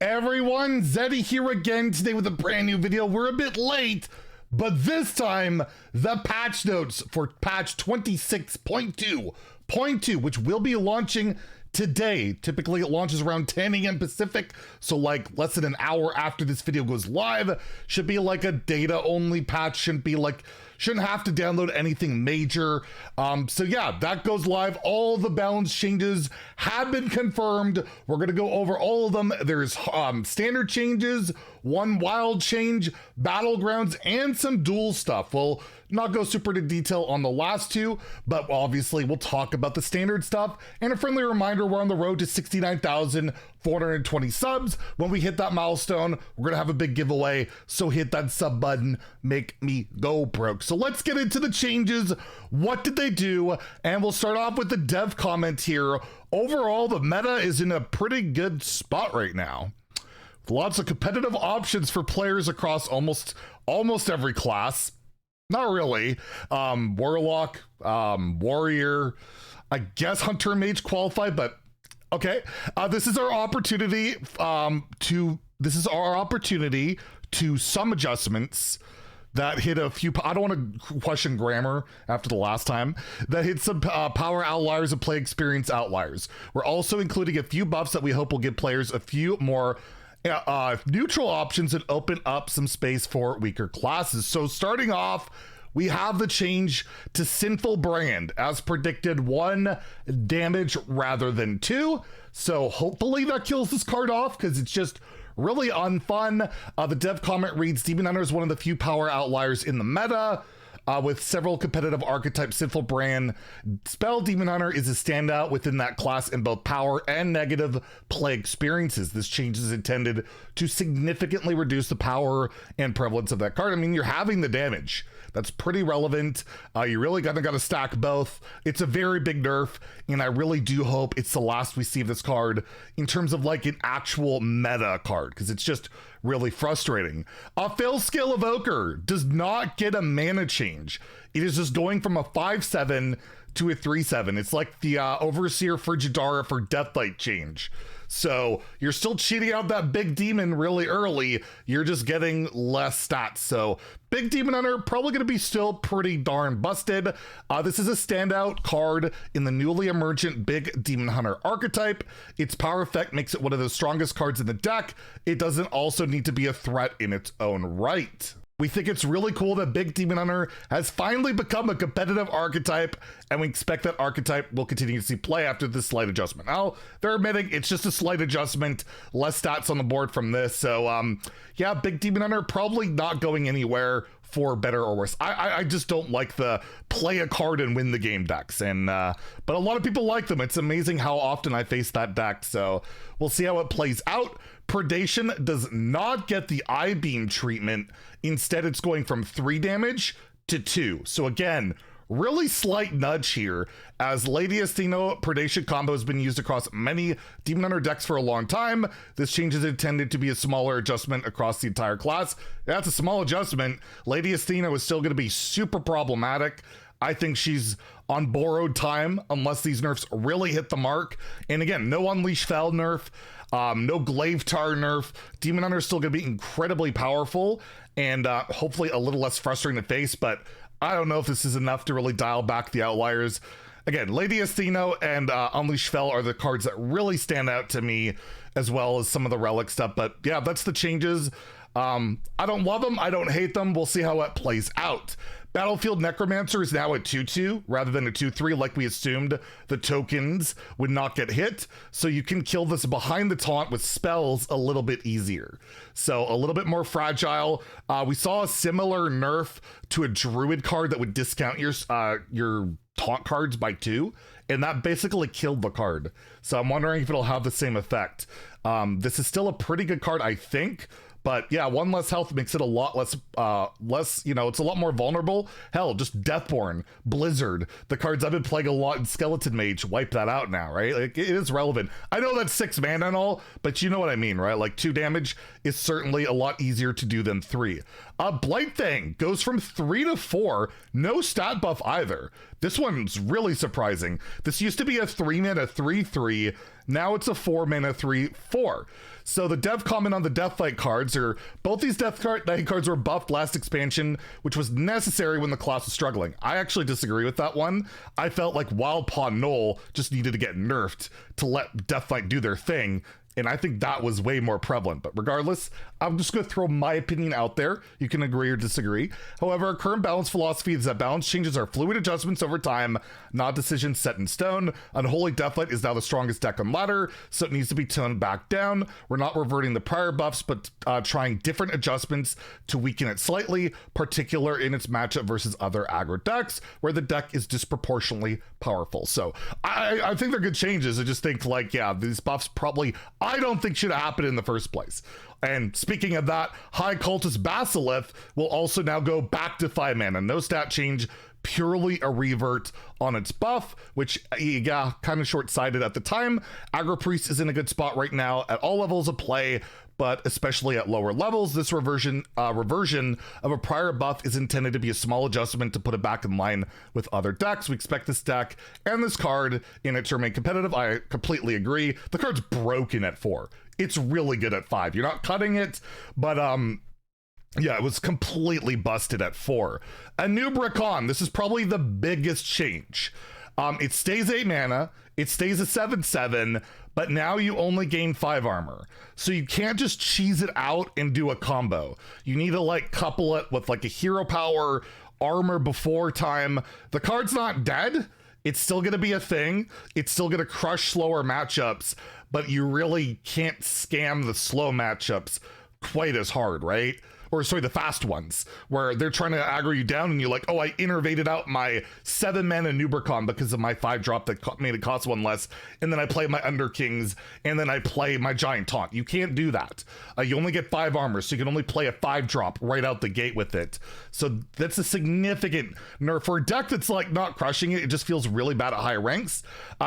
Everyone, Zeddy here again today with a brand new video. We're a bit late, but this time the patch notes for patch 26.2.2, which will be launching today. Typically it launches around 10 a.m. Pacific, so like less than an hour after this video goes live. Should be like a data only patch, shouldn't have to download anything major. So yeah, that goes live. All the balance changes have been confirmed. We're gonna go over all of them. There's standard changes, one wild change, battlegrounds, and some dual stuff. We'll not go super into detail on the last two, but obviously we'll talk about the standard stuff. And a friendly reminder, we're on the road to 69,420 subs. When we hit that milestone, we're gonna have a big giveaway, so hit that sub button, make me go broke. So let's get into the changes. What did they do? And we'll start off with the dev comment here. Overall, the meta is in a pretty good spot right now. Lots of competitive options for players across almost every class. Not really. Warlock, Warrior, I guess Hunter and Mage qualify, but okay. This is our opportunity to some adjustments that hit a few, I don't want to question grammar after the last time, that hit some power outliers and play experience outliers. We're also including a few buffs that we hope will give players a few more neutral options and open up some space for weaker classes. So starting off, we have the change to Sinful Brand. As predicted, 1 damage rather than 2. So hopefully that kills this card off, because it's just really unfun. The dev comment reads, Demon Hunter is one of the few power outliers in the meta. With several competitive archetypes, Sinful Brand spell Demon Hunter is a standout within that class in both power and negative play experiences. This change is intended to significantly reduce the power and prevalence of that card. I mean, you're having the damage. That's pretty relevant. You really gotta stack both. It's a very big nerf, and I really do hope it's the last we see of this card in terms of like an actual meta card, because it's just really frustrating. Fail Scale Evoker does not get a mana change. It is just going from a 5/7 to a 3/7. It's like the Overseer Frigidara for Deathlight change. So you're still cheating out that big demon really early. You're just getting less stats. So big Demon Hunter probably going to be still pretty darn busted. This is a standout card in the newly emergent big Demon Hunter archetype. Its power effect makes it one of the strongest cards in the deck. It doesn't also need to be a threat in its own right. We think it's really cool that Big Demon Hunter has finally become a competitive archetype, and we expect that archetype will continue to see play after this slight adjustment. Now, they're admitting it's just a slight adjustment, less stats on the board from this. So, yeah, Big Demon Hunter probably not going anywhere for better or worse. I just don't like the play a card and win the game decks, and but a lot of people like them. It's amazing how often I face that deck, so we'll see how it plays out. Predation does not get the I-beam treatment. Instead, it's going from 3 damage to 2. So again, really slight nudge here, as Lady Athena Predation combo has been used across many Demon Hunter decks for a long time. This change is intended to be a smaller adjustment across the entire class. That's a small adjustment. Lady Athena is still going to be super problematic. I think she's on borrowed time unless these nerfs really hit the mark. And again, no Unleash Fel nerf, no Glaive Tar nerf. Demon Hunter is still going to be incredibly powerful and hopefully a little less frustrating to face, but I don't know if this is enough to really dial back the outliers. Again, Lady Athena and Unleash Fel are the cards that really stand out to me, as well as some of the relic stuff. But yeah, that's the changes. I don't love them. I don't hate them. We'll see how it plays out. Battlefield Necromancer is now a 2/2 rather than a 2/3 like we assumed. The tokens would not get hit, so you can kill this behind the taunt with spells a little bit easier. So a little bit more fragile. We saw a similar nerf to a druid card that would discount your taunt cards by 2, and that basically killed the card. So I'm wondering if it'll have the same effect. This is still a pretty good card, I think. But yeah, 1 less health makes it a lot less, you know, it's a lot more vulnerable. Hell, just Deathborn, Blizzard, the cards I've been playing a lot in Skeleton Mage, wipe that out now, right? Like, it is relevant. I know that's 6 mana and all, but you know what I mean, right? Like 2 damage is certainly a lot easier to do than 3. Blight Thing goes from 3 to 4, no stat buff either. This one's really surprising. This used to be a 3 mana 3/3. Now it's a 4 mana 3/4. So the dev comment on the Deathlight cards are both these Deathlight cards were buffed last expansion, which was necessary when the class was struggling. I actually disagree with that one. I felt like Wild Pawn Knoll just needed to get nerfed to let Deathlight do their thing. And I think that was way more prevalent. But regardless, I'm just going to throw my opinion out there. You can agree or disagree. However, our current balance philosophy is that balance changes are fluid adjustments over time, not decisions set in stone. Unholy Deathlight is now the strongest deck on ladder, so it needs to be toned back down. We're not reverting the prior buffs, but trying different adjustments to weaken it slightly, particular in its matchup versus other aggro decks, where the deck is disproportionately powerful. So I think they're good changes. I just think, like, yeah, these buffs probably, I don't think should have happened in the first place. And speaking of that, High Cultist Basilisk will also now go back to 5 mana. No stat change, purely a revert on its buff, which, yeah, kind of short-sighted at the time. Aggro Priest is in a good spot right now at all levels of play, but especially at lower levels. This reversion of a prior buff is intended to be a small adjustment to put it back in line with other decks. We expect this deck and this card in it to remain competitive. I completely agree. The card's broken at 4. It's really good at 5. You're not cutting it, but yeah, it was completely busted at 4. A new Bricon. This is probably the biggest change. It stays 8 mana. It stays a 7/7, but now you only gain 5 armor. So you can't just cheese it out and do a combo. You need to like couple it with like a hero power, armor before time. The card's not dead. It's still going to be a thing. It's still going to crush slower matchups, but you really can't scam the slow matchups quite as hard, right? Or sorry, the fast ones, where they're trying to aggro you down and you're like, oh, I innervated out my 7 mana Nubricon because of my 5-drop that made it cost 1 less, and then I play my Underkings, and then I play my Giant Taunt. You can't do that. You only get 5 armor, so you can only play a 5-drop right out the gate with it. So that's a significant nerf. For a deck that's like not crushing it, it just feels really bad at high ranks.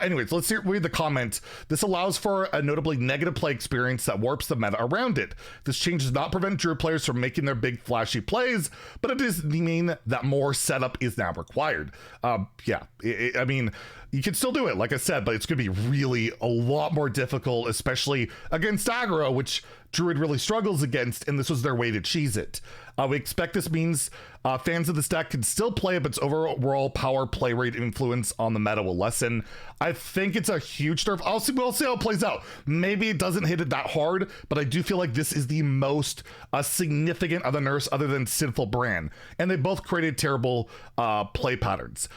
Anyways, let's read the comment. This allows for a notably negative play experience that warps the meta around it. This change does not prevent Druid players from making their big flashy plays, but it does mean that more setup is now required. Yeah, I mean, you can still do it, like I said, but it's going to be really a lot more difficult, especially against aggro, which Druid really struggles against, and this was their way to cheese it. We expect this means fans of this deck can still play, but its overall power play rate influence on the meta will lessen. I think it's a huge nerf. We'll see how it plays out. Maybe it doesn't hit it that hard, but I do feel like this is the most significant of the nerfs other than Sinful Brand, and they both created terrible play patterns.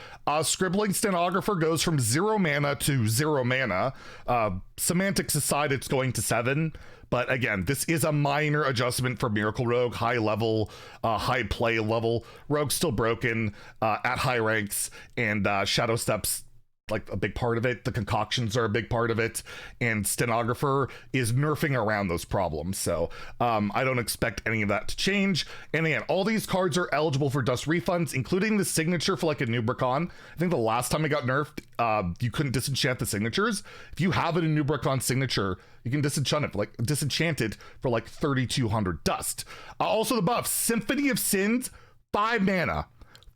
Scribbling Stenographer goes from 0 mana to 0 mana. Semantics aside, it's going to 7. But again, this is a minor adjustment for Miracle Rogue, high level, high play level. Rogue's still broken at high ranks, and Shadow Steps like a big part of it. The concoctions are a big part of it, and Stenographer is nerfing around those problems. So I don't expect any of that to change. And again, all these cards are eligible for dust refunds, including the signature for like a Nubricon. I think the last time it got nerfed, you couldn't disenchant the signatures. If you have it in Nubricon signature, you can disenchant it for like 3,200 dust. Also the buff, Symphony of Sins, 5 mana.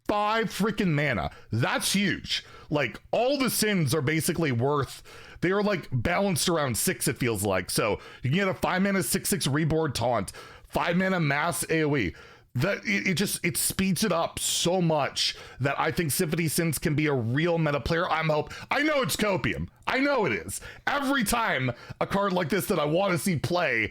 5 freaking mana. That's huge. Like, all the sins are basically worth, they are like balanced around 6, it feels like. So you can get a 5 mana 6/6 reboard taunt, 5 mana mass AoE. That it speeds it up so much that I think Symphony Sins can be a real meta player. I know it's copium. I know it is. Every time a card like this that I want to see play,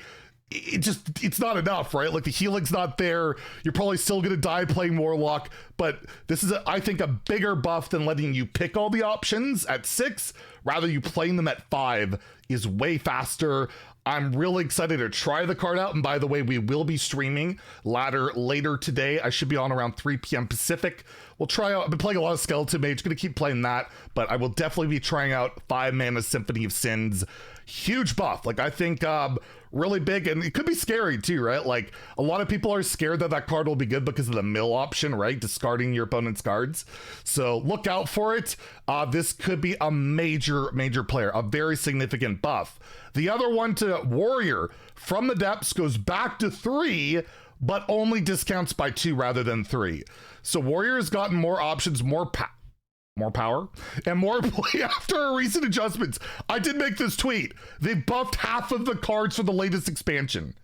it's not enough, right? Like the healing's not there. You're probably still gonna die playing Warlock, but this is I think a bigger buff than letting you pick all the options at 6. Rather, you playing them at 5 is way faster. I'm really excited to try the card out. And by the way, we will be streaming ladder later today. I should be on around 3 p.m. Pacific. We'll try out, I've been playing a lot of Skeleton Mage, gonna keep playing that, but I will definitely be trying out 5 mana Symphony of Sins. Huge buff. Like, I think really big, and it could be scary too, right? Like, a lot of people are scared that that card will be good because of the mill option, right? Discarding your opponent's cards. So look out for it. This could be a major player, a very significant buff. The other one to Warrior from the depths goes back to 3, but only discounts by 2 rather than 3. So Warrior has gotten more options, more more power and more play after a recent adjustments. I did make this tweet. They buffed half of the cards for the latest expansion.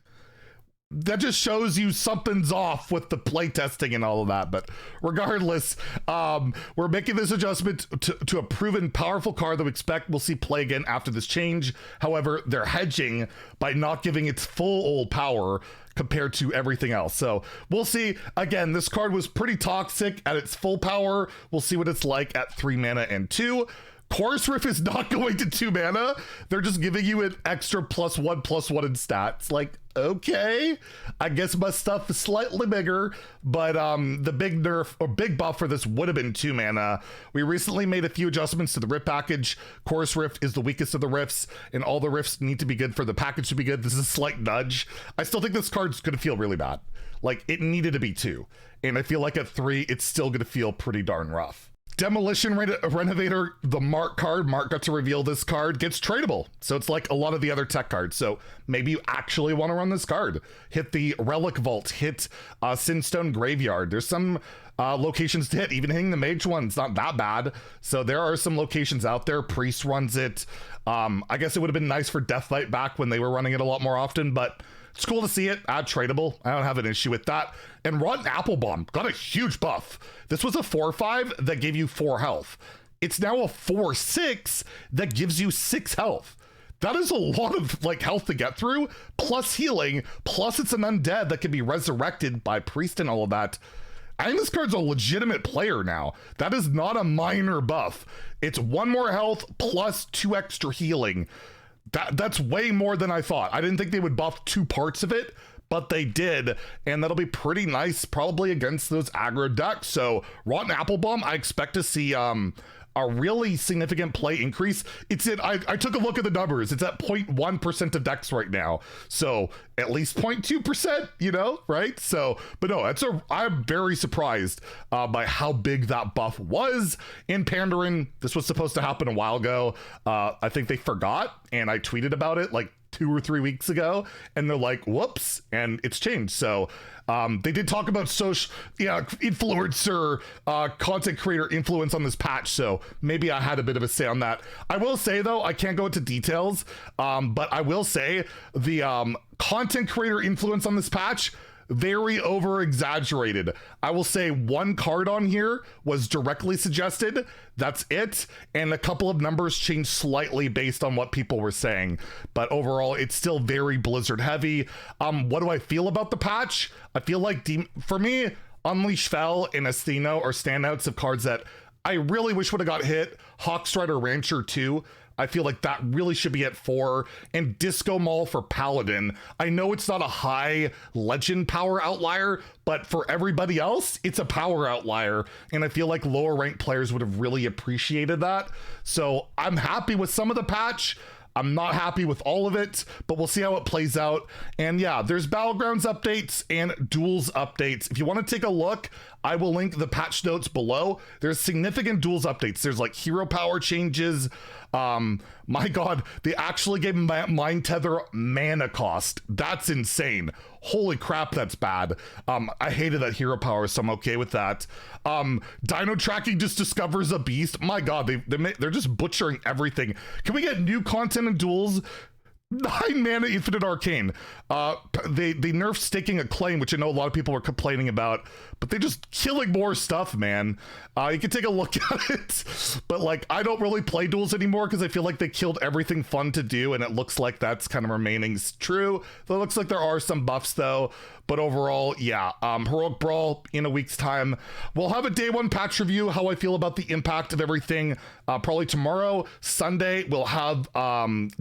That just shows you something's off with the playtesting and all of that. But regardless, we're making this adjustment to a proven powerful card that we expect we'll see play again after this change. However, they're hedging by not giving its full old power compared to everything else. So we'll see. Again, this card was pretty toxic at its full power. We'll see what it's like at 3 mana and 2. Chorus Riff is not going to 2 mana. They're just giving you an extra +1/+1 in stats. Like, okay, I guess my stuff is slightly bigger, but the big nerf or big buff for this would have been 2 mana. We recently made a few adjustments to the Rift package. Chorus Rift is the weakest of the Rifts, and all the Rifts need to be good for the package to be good. This is a slight nudge. I still think this card's going to feel really bad. Like, it needed to be 2, and I feel like at 3, it's still going to feel pretty darn rough. Demolition Renovator, the Mark card, Mark got to reveal this card, gets tradable. So it's like a lot of the other tech cards. So maybe you actually want to run this card. Hit the Relic Vault, hit Sinstone Graveyard. There's some locations to hit. Even hitting the Mage one, it's not that bad. So there are some locations out there. Priest runs it. I guess it would have been nice for Deathlight back when they were running it a lot more often, but it's cool to see it. Tradable. I don't have an issue with that. And Rotten Apple Bomb got a huge buff. This was a 4/5 that gave you 4 health. It's now a 4/6 that gives you 6 health. That is a lot of like health to get through, plus healing, plus it's an undead that can be resurrected by Priest and all of that. I think this card's a legitimate player now. That is not a minor buff. It's 1 more health plus 2 extra healing. That's way more than I thought. I didn't think they would buff 2 parts of it, but they did, and that'll be pretty nice probably against those aggro decks. So Rotten Apple Bomb, I expect to see a really significant play increase. It's at, I took a look at the numbers. It's at 0.1% of decks right now. So at least 0.2%, you know, right? So, but no, I'm very surprised by how big that buff was in Pandaren. This was supposed to happen a while ago. I think they forgot, and I tweeted about it like 2 or 3 weeks ago, and they're like, whoops, and it's changed. So they did talk about social, influencer, content creator influence on this patch, so maybe I had a bit of a say on that. I will say, though, I can't go into details, but I will say the content creator influence on this patch, very over exaggerated. I will say 1 card on here was directly suggested. That's it. And a couple of numbers changed slightly based on what people were saying. But overall, it's still very Blizzard heavy. What do I feel about the patch? I feel like, for me, Unleash Fel and Astheno are standouts of cards that I really wish would have got hit. Hawkstrider Rancher 2. I feel like that really should be at 4. And Disco Mall for Paladin. I know it's not a high legend power outlier, but for everybody else, it's a power outlier. And I feel like lower ranked players would have really appreciated that. So I'm happy with some of the patch. I'm not happy with all of it, but we'll see how it plays out. And yeah, there's Battlegrounds updates and Duels updates. If you want to take a look, I will link the patch notes below. There's significant Duels updates. There's like hero power changes. My God, they actually gave Mind Tether mana cost. That's insane. Holy crap, that's bad. I hated that hero power, so I'm okay with that. Dino tracking just discovers a beast. My God, they're just butchering everything. Can we get new content in Duels? 9 mana Infinite Arcane. They nerfed Staking a Claim, which I know a lot of people were complaining about, but they're just killing more stuff, man. You can take a look at it, but like, I don't really play Duels anymore because I feel like they killed everything fun to do, and it looks like that's kind of remaining true. It looks like there are some buffs though, but overall, yeah. Heroic Brawl in a week's time. We'll have a day 1 patch review, how I feel about the impact of everything. Probably tomorrow. Sunday, we'll have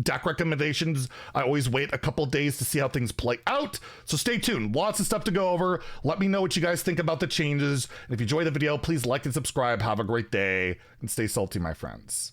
deck recommendations. I always wait a couple days to see how things play out, so stay tuned. Lots of stuff to go over. Let me know what you guys think about the changes. And if you enjoyed the video, please like and subscribe. Have a great day and stay salty, my friends.